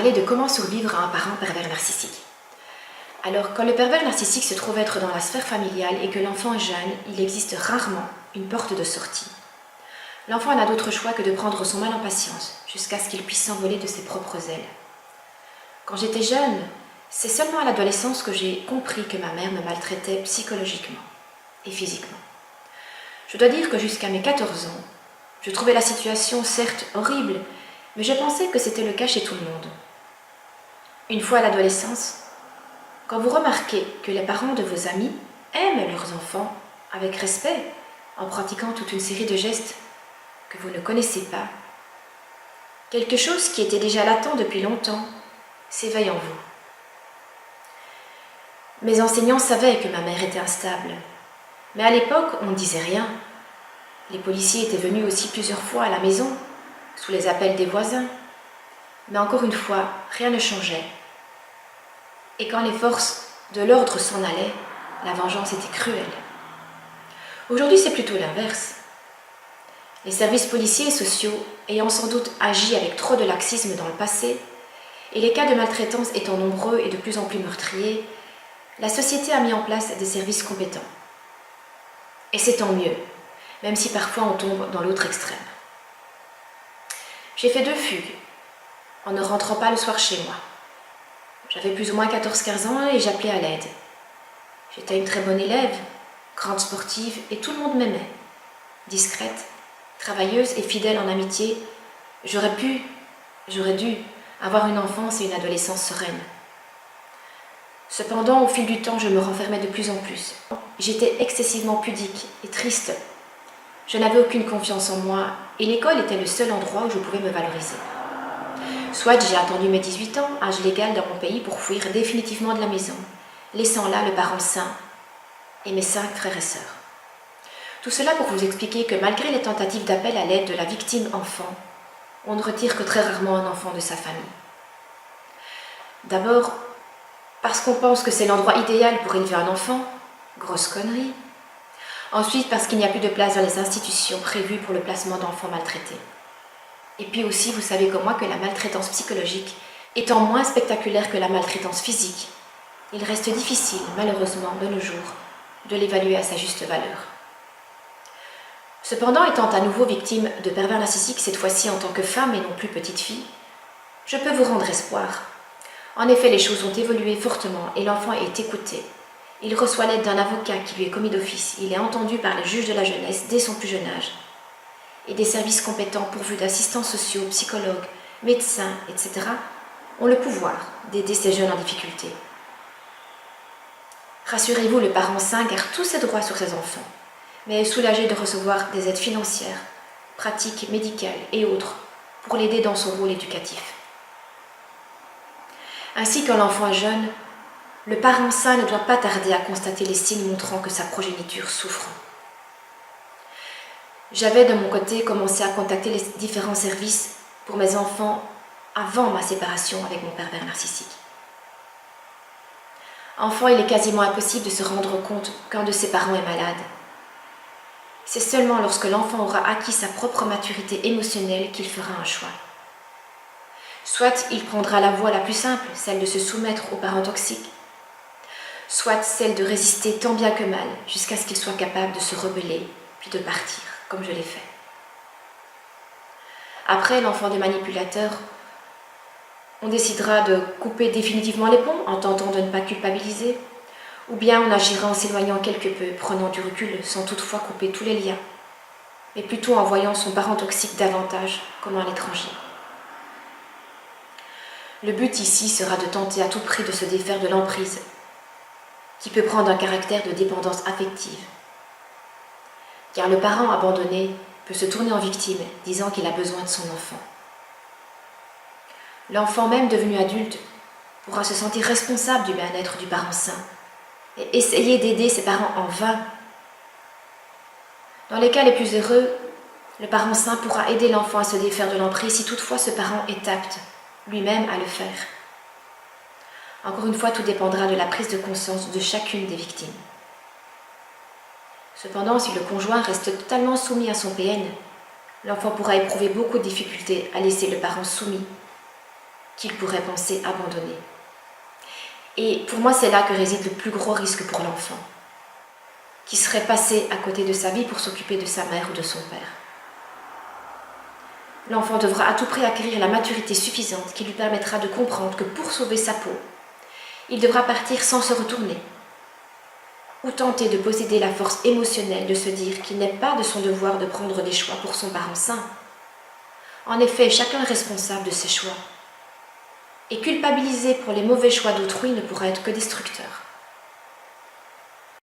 parler de comment survivre à un parent pervers narcissique. Alors, quand le pervers narcissique se trouve être dans la sphère familiale et que l'enfant est jeune, il existe rarement une porte de sortie. L'enfant n'a d'autre choix que de prendre son mal en patience, jusqu'à ce qu'il puisse s'envoler de ses propres ailes. Quand j'étais jeune, c'est seulement à l'adolescence que j'ai compris que ma mère me maltraitait psychologiquement et physiquement. Je dois dire que jusqu'à mes 14 ans, je trouvais la situation certes horrible, mais je pensais que c'était le cas chez tout le monde. Une fois à l'adolescence, quand vous remarquez que les parents de vos amis aiment leurs enfants avec respect, en pratiquant toute une série de gestes que vous ne connaissez pas, quelque chose qui était déjà latent depuis longtemps s'éveille en vous. Mes enseignants savaient que ma mère était instable, mais à l'époque, on ne disait rien. Les policiers étaient venus aussi plusieurs fois à la maison, sous les appels des voisins. Mais encore une fois, rien ne changeait. Et quand les forces de l'ordre s'en allaient, la vengeance était cruelle. Aujourd'hui, c'est plutôt l'inverse. Les services policiers et sociaux ayant sans doute agi avec trop de laxisme dans le passé, et les cas de maltraitance étant nombreux et de plus en plus meurtriers, la société a mis en place des services compétents. Et c'est tant mieux, même si parfois on tombe dans l'autre extrême. J'ai fait 2 fugues, en ne rentrant pas le soir chez moi. J'avais plus ou moins 14-15 ans et j'appelais à l'aide. J'étais une très bonne élève, grande sportive et tout le monde m'aimait. Discrète, travailleuse et fidèle en amitié, j'aurais dû avoir une enfance et une adolescence sereine. Cependant, au fil du temps, je me renfermais de plus en plus. J'étais excessivement pudique et triste. Je n'avais aucune confiance en moi et l'école était le seul endroit où je pouvais me valoriser. Soit j'ai attendu mes 18 ans, âge légal dans mon pays, pour fuir définitivement de la maison, laissant là le parent sain et mes 5 frères et sœurs. Tout cela pour vous expliquer que malgré les tentatives d'appel à l'aide de la victime enfant, on ne retire que très rarement un enfant de sa famille. D'abord, parce qu'on pense que c'est l'endroit idéal pour élever un enfant, grosse connerie. Ensuite, parce qu'il n'y a plus de place dans les institutions prévues pour le placement d'enfants maltraités. Et puis aussi, vous savez comme moi que la maltraitance psychologique étant moins spectaculaire que la maltraitance physique, il reste difficile, malheureusement, de nos jours, de l'évaluer à sa juste valeur. Cependant, étant à nouveau victime de pervers narcissiques, cette fois-ci en tant que femme et non plus petite fille, je peux vous rendre espoir. En effet, les choses ont évolué fortement et l'enfant est écouté. Il reçoit l'aide d'un avocat qui lui est commis d'office. Il est entendu par les juges de la jeunesse dès son plus jeune âge. Et des services compétents pourvus d'assistants sociaux, psychologues, médecins, etc. ont le pouvoir d'aider ces jeunes en difficulté. Rassurez-vous, le parent sain garde tous ses droits sur ses enfants, mais est soulagé de recevoir des aides financières, pratiques, médicales et autres pour l'aider dans son rôle éducatif. Ainsi, quand l'enfant est jeune, le parent sain ne doit pas tarder à constater les signes montrant que sa progéniture souffre. J'avais de mon côté commencé à contacter les différents services pour mes enfants avant ma séparation avec mon pervers narcissique. Enfant, il est quasiment impossible de se rendre compte qu'un de ses parents est malade. C'est seulement lorsque l'enfant aura acquis sa propre maturité émotionnelle qu'il fera un choix. Soit il prendra la voie la plus simple, celle de se soumettre aux parents toxiques, soit celle de résister tant bien que mal, jusqu'à ce qu'il soit capable de se rebeller, puis de partir, comme je l'ai fait. Après, l'enfant des manipulateurs, on décidera de couper définitivement les ponts en tentant de ne pas culpabiliser, ou bien on agira en s'éloignant quelque peu, prenant du recul sans toutefois couper tous les liens, mais plutôt en voyant son parent toxique davantage comme un étranger. Le but ici sera de tenter à tout prix de se défaire de l'emprise, qui peut prendre un caractère de dépendance affective. Car le parent abandonné peut se tourner en victime, disant qu'il a besoin de son enfant. L'enfant même devenu adulte pourra se sentir responsable du bien-être du parent sain et essayer d'aider ses parents en vain. Dans les cas les plus heureux, le parent sain pourra aider l'enfant à se défaire de l'emprise si toutefois ce parent est apte lui-même à le faire. Encore une fois, tout dépendra de la prise de conscience de chacune des victimes. Cependant, si le conjoint reste totalement soumis à son PN, l'enfant pourra éprouver beaucoup de difficultés à laisser le parent soumis qu'il pourrait penser abandonner. Et pour moi, c'est là que réside le plus gros risque pour l'enfant, qui serait passé à côté de sa vie pour s'occuper de sa mère ou de son père. L'enfant devra à tout prix acquérir la maturité suffisante qui lui permettra de comprendre que pour sauver sa peau, il devra partir sans se retourner, ou tenter de posséder la force émotionnelle de se dire qu'il n'est pas de son devoir de prendre des choix pour son parent sain. En effet, chacun est responsable de ses choix. Et culpabiliser pour les mauvais choix d'autrui ne pourra être que destructeur.